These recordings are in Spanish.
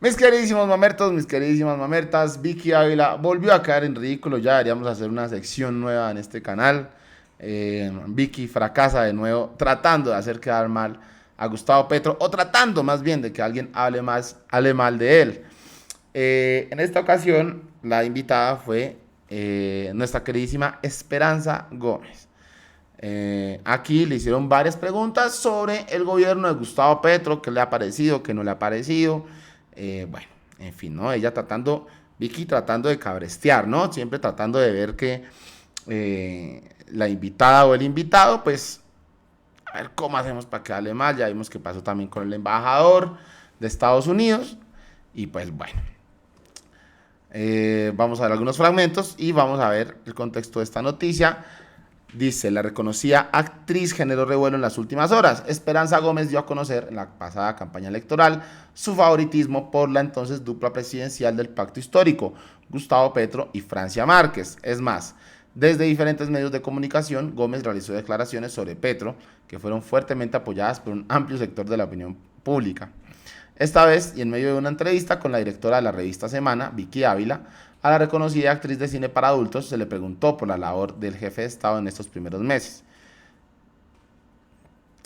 Mis queridísimos mamertos, mis queridísimas mamertas, Vicky Ávila volvió a caer en ridículo. Ya deberíamos hacer una sección nueva en este canal. Vicky fracasa de nuevo tratando de hacer quedar mal a Gustavo Petro, o tratando más bien de que alguien hable mal de él. En esta ocasión, la invitada fue nuestra queridísima Esperanza Gómez. Aquí le hicieron varias preguntas sobre el gobierno de Gustavo Petro, qué le ha parecido, qué no le ha parecido. Bueno, en fin, ¿no? Ella tratando, Vicky tratando de cabrestear, ¿no? Siempre tratando de ver que la invitada o el invitado, pues, a ver cómo hacemos para que hable mal. Ya vimos que pasó también con el embajador de Estados Unidos. Y pues bueno, vamos a ver algunos fragmentos y vamos a ver el contexto de esta noticia. Dice, la reconocida actriz generó revuelo en las últimas horas. Esperanza Gómez dio a conocer en la pasada campaña electoral su favoritismo por la entonces dupla presidencial del pacto histórico, Gustavo Petro y Francia Márquez. Es más, desde diferentes medios de comunicación, Gómez realizó declaraciones sobre Petro que fueron fuertemente apoyadas por un amplio sector de la opinión pública. Esta vez, y en medio de una entrevista con la directora de la revista Semana, Vicky Ávila, a la reconocida actriz de cine para adultos se le preguntó por la labor del jefe de Estado en estos primeros meses.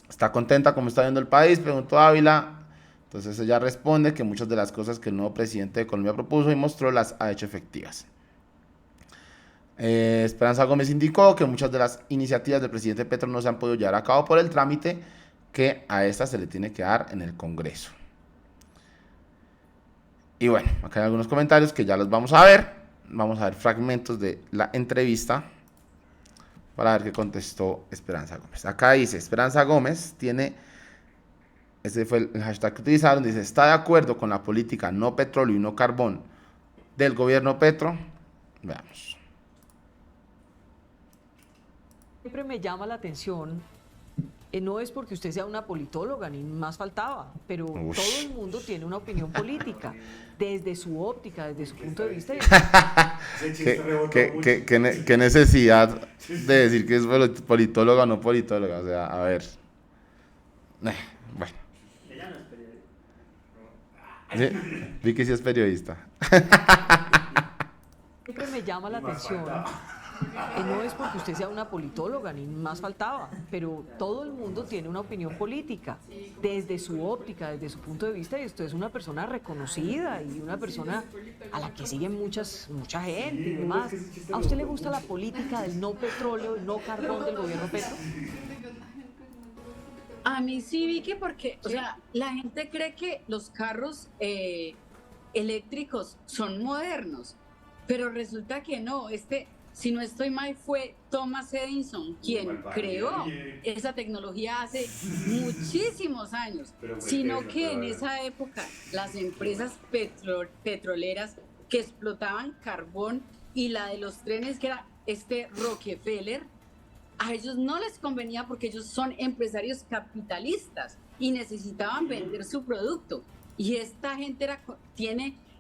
¿Está contenta cómo está viendo el país?, preguntó Ávila. Entonces ella responde que muchas de las cosas que el nuevo presidente de Colombia propuso y mostró las ha hecho efectivas. Esperanza Gómez indicó que muchas de las iniciativas del presidente Petro no se han podido llevar a cabo por el trámite que a esta se le tiene que dar en el Congreso. Y bueno, acá hay algunos comentarios que ya los vamos a ver. Vamos a ver fragmentos de la entrevista para ver qué contestó Esperanza Gómez. Acá dice, Esperanza Gómez tiene, ese fue el hashtag que utilizaron, dice, ¿está de acuerdo con la política no petróleo y no carbón del gobierno Petro? Veamos. Siempre me llama la atención, no es porque usted sea una politóloga, ni más faltaba, pero todo el mundo tiene una opinión política, desde su óptica, desde su punto de vista. ¿Qué necesidad de decir que es politóloga o no politóloga? O sea, a ver. Bueno. Ella no es periodista. ¿Sí? Vi que sí es periodista. Siempre me llama la atención. No es porque usted sea una politóloga, ni más faltaba, pero todo el mundo tiene una opinión política, desde su óptica, desde su punto de vista, y usted es una persona reconocida y una persona a la que siguen mucha gente y demás. ¿A usted le gusta la política del no petróleo y no carbón del gobierno Petro? A mí sí vi que porque, o sea, la gente cree que los carros eléctricos son modernos, pero resulta que no. Si no estoy mal, fue Thomas Edison quien creó esa tecnología hace muchísimos años, sino que en esa época las empresas petroleras que explotaban carbón y la de los trenes, que era Rockefeller, a ellos no les convenía porque ellos son empresarios capitalistas y necesitaban vender su producto. Y esta gente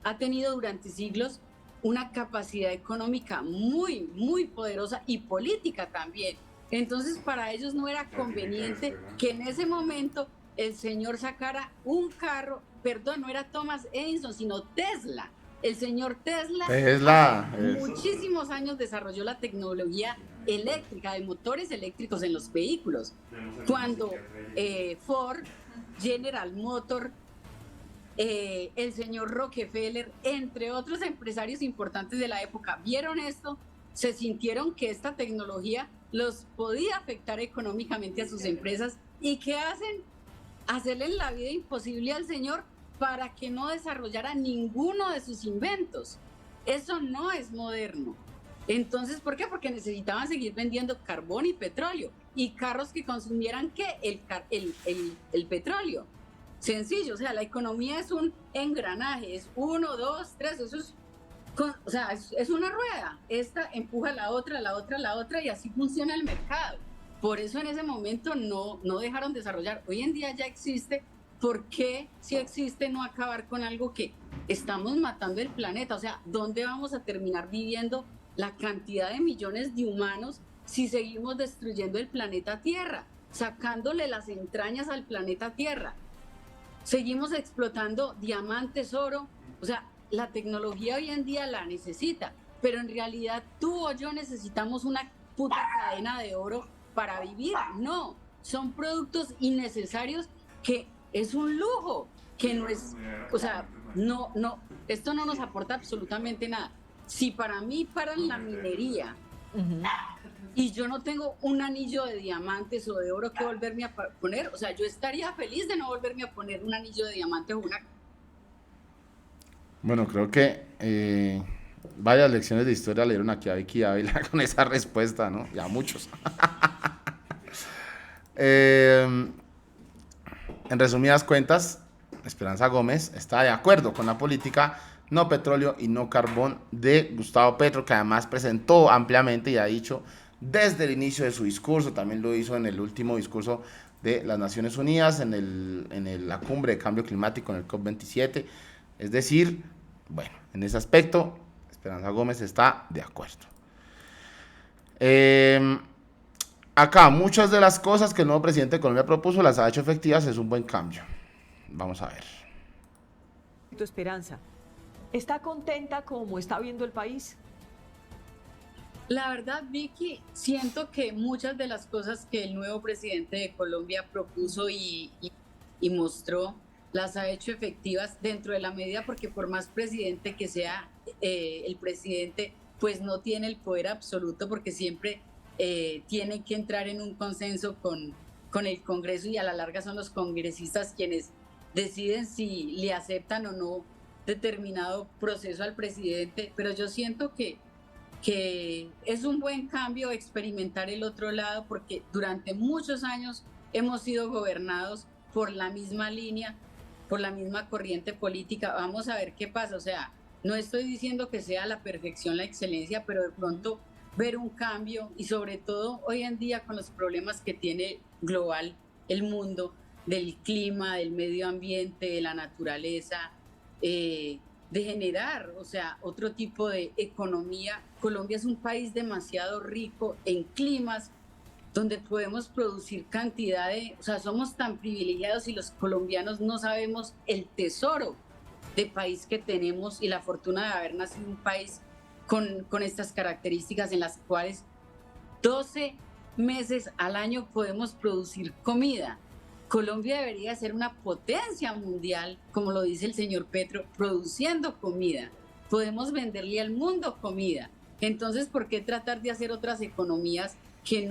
ha tenido durante siglos una capacidad económica muy, muy poderosa y política también. Entonces, para ellos no era conveniente que en ese momento el señor sacara un carro, perdón, no era Thomas Edison, sino Tesla. El señor Tesla hace muchísimos años desarrolló la tecnología eléctrica, de motores eléctricos en los vehículos. Cuando Ford, General Motors, el señor Rockefeller, entre otros empresarios importantes de la época, vieron esto, se sintieron que esta tecnología los podía afectar económicamente a sus empresas. ¿Y qué hacen? Hacerle la vida imposible al señor para que no desarrollara ninguno de sus inventos. Eso no es moderno. Entonces, ¿por qué? Porque necesitaban seguir vendiendo carbón y petróleo y carros que consumieran el petróleo. Sencillo, o sea, la economía es un engranaje, es 1, 2, 3, eso es una rueda. Esta empuja a la otra, la otra, la otra, y así funciona el mercado. Por eso en ese momento no dejaron desarrollar. Hoy en día ya existe. ¿Por qué, si existe, no acabar con algo que estamos matando el planeta? O sea, ¿dónde vamos a terminar viviendo la cantidad de millones de humanos si seguimos destruyendo el planeta Tierra, sacándole las entrañas al planeta Tierra? seguimos explotando diamantes, oro, o sea, la tecnología hoy en día la necesita, pero en realidad tú o yo necesitamos una puta cadena de oro para vivir. No, son productos innecesarios que es un lujo, que no es, o sea, esto no nos aporta absolutamente nada. Si para mí paran la minería y yo no tengo un anillo de diamantes o de oro que volverme a poner, o sea, yo estaría feliz de no volverme a poner un anillo de diamante o una... Bueno, creo que varias lecciones de historia le dieron aquí a Vicky Ávila con esa respuesta, ¿no? Y a muchos. En resumidas cuentas, Esperanza Gómez está de acuerdo con la política no petróleo y no carbón de Gustavo Petro, que además presentó ampliamente y ha dicho desde el inicio de su discurso, también lo hizo en el último discurso de las Naciones Unidas, en la cumbre de cambio climático, en el COP27. Es decir, bueno, en ese aspecto, Esperanza Gómez está de acuerdo. Acá, muchas de las cosas que el nuevo presidente de Colombia propuso las ha hecho efectivas, es un buen cambio. Vamos a ver. Tu Esperanza, ¿está contenta como está viendo el país? La verdad, Vicky, siento que muchas de las cosas que el nuevo presidente de Colombia propuso y mostró, las ha hecho efectivas dentro de la medida, porque por más presidente que sea el presidente, pues no tiene el poder absoluto, porque siempre tiene que entrar en un consenso con el Congreso, y a la larga son los congresistas quienes deciden si le aceptan o no determinado proceso al presidente. Pero yo siento que es un buen cambio experimentar el otro lado, porque durante muchos años hemos sido gobernados por la misma línea, por la misma corriente política. Vamos a ver qué pasa. O sea, no estoy diciendo que sea la perfección, la excelencia, pero de pronto ver un cambio, y sobre todo hoy en día con los problemas que tiene global el mundo, del clima, del medio ambiente, de la naturaleza, de generar, o sea, otro tipo de economía. Colombia es un país demasiado rico en climas donde podemos producir cantidad de, o sea, somos tan privilegiados, y los colombianos no sabemos el tesoro de país que tenemos y la fortuna de haber nacido en un país con estas características, en las cuales 12 meses al año podemos producir comida. Colombia debería ser una potencia mundial, como lo dice el señor Petro, produciendo comida. Podemos venderle al mundo comida. Entonces, ¿por qué tratar de hacer otras economías que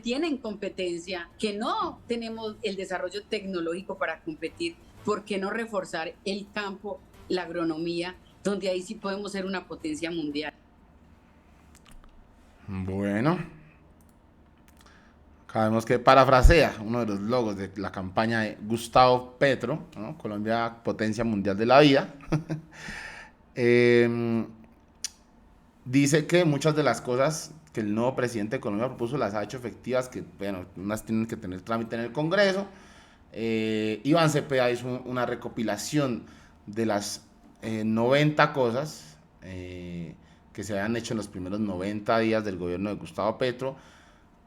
tienen competencia, que no tenemos el desarrollo tecnológico para competir? ¿Por qué no reforzar el campo, la agronomía, donde ahí sí podemos ser una potencia mundial? Bueno, sabemos que parafrasea uno de los logos de la campaña de Gustavo Petro, ¿no? Colombia, potencia mundial de la vida. Dice que muchas de las cosas que el nuevo presidente de Colombia propuso las ha hecho efectivas, que bueno, unas tienen que tener trámite en el Congreso. Iván Cepeda hizo una recopilación de las 90 cosas que se habían hecho en los primeros 90 días del gobierno de Gustavo Petro,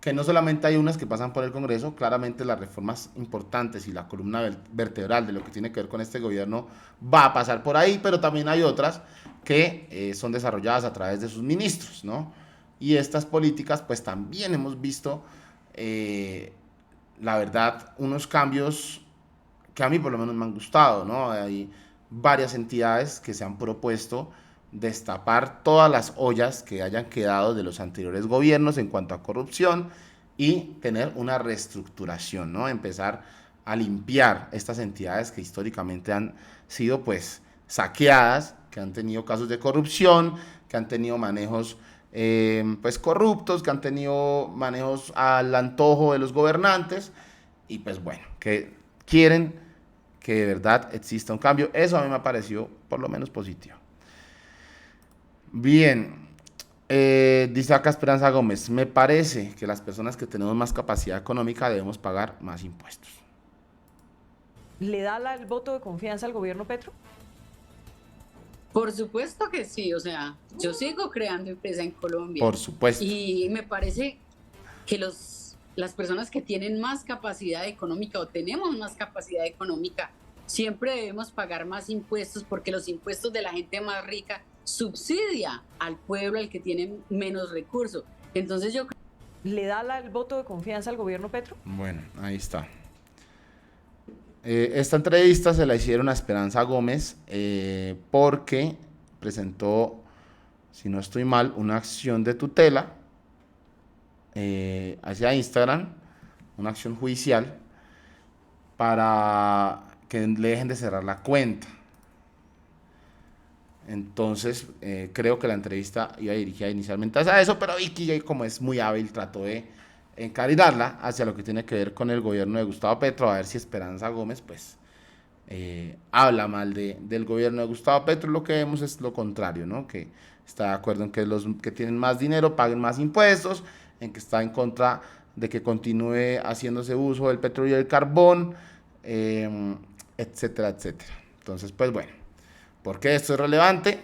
que no solamente hay unas que pasan por el Congreso, claramente las reformas importantes y la columna vertebral de lo que tiene que ver con este gobierno va a pasar por ahí, pero también hay otras que son desarrolladas a través de sus ministros, ¿no? Y estas políticas, pues también hemos visto, la verdad, unos cambios que a mí por lo menos me han gustado, ¿no? Hay varias entidades que se han propuesto destapar todas las ollas que hayan quedado de los anteriores gobiernos en cuanto a corrupción y tener una reestructuración, ¿no? Empezar a limpiar estas entidades que históricamente han sido pues saqueadas, que han tenido casos de corrupción, que han tenido manejos pues corruptos, que han tenido manejos al antojo de los gobernantes, y pues bueno, que quieren que de verdad exista un cambio. Eso a mí me ha parecido por lo menos positivo. Bien, dice acá Esperanza Gómez, me parece que las personas que tenemos más capacidad económica debemos pagar más impuestos. ¿Le da el voto de confianza al gobierno Petro? Por supuesto que sí, o sea, yo sigo creando empresa en Colombia. Por supuesto. Y me parece que los las personas que tienen más capacidad económica o tenemos más capacidad económica, siempre debemos pagar más impuestos porque los impuestos de la gente más rica subsidia al pueblo, al que tiene menos recursos. Entonces yo creo... ¿Le da el voto de confianza al gobierno Petro? Bueno, ahí está. Esta entrevista se la hicieron a Esperanza Gómez porque presentó, si no estoy mal, una acción de tutela hacia Instagram, una acción judicial para que le dejen de cerrar la cuenta. Entonces, creo que la entrevista iba dirigida inicialmente a eso, pero Vicky, como es muy hábil, trató de encaminarla hacia lo que tiene que ver con el gobierno de Gustavo Petro, a ver si Esperanza Gómez, pues, habla mal del gobierno de Gustavo Petro. Lo que vemos es lo contrario, ¿no? Que está de acuerdo en que los que tienen más dinero paguen más impuestos, en que está en contra de que continúe haciéndose uso del petróleo y del carbón, etcétera, etcétera. Entonces, pues bueno, ¿por qué esto es relevante?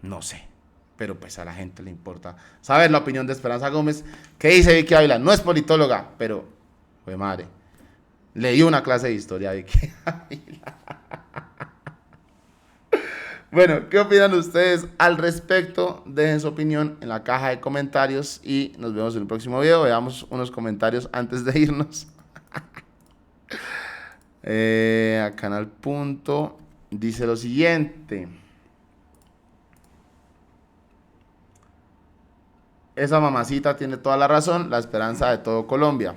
No sé, pero pues a la gente le importa saber la opinión de Esperanza Gómez. ¿Qué dice Vicky Ávila? No es politóloga, pero, pues madre, leí una clase de historia, Vicky Ávila. Bueno, ¿qué opinan ustedes al respecto? Dejen su opinión en la caja de comentarios y nos vemos en el próximo video. Veamos unos comentarios antes de irnos. Acá en el punto dice lo siguiente: esa mamacita tiene toda la razón, la esperanza de todo Colombia.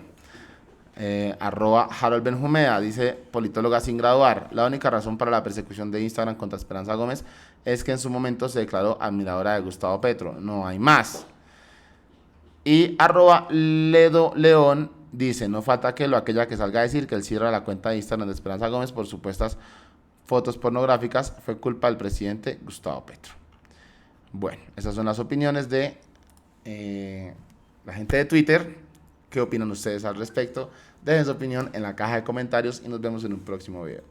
Arroba Harold Benjumea dice: politóloga sin graduar. La única razón para la persecución de Instagram contra Esperanza Gómez es que en su momento se declaró admiradora de Gustavo Petro. No hay más. Y arroba Ledo León dice: no falta que aquella que salga a decir que el cierre de la cuenta de Instagram de Esperanza Gómez por supuestas fotos pornográficas fue culpa del presidente Gustavo Petro. Bueno, esas son las opiniones de la gente de Twitter. ¿Qué opinan ustedes al respecto? Dejen su opinión en la caja de comentarios y nos vemos en un próximo video.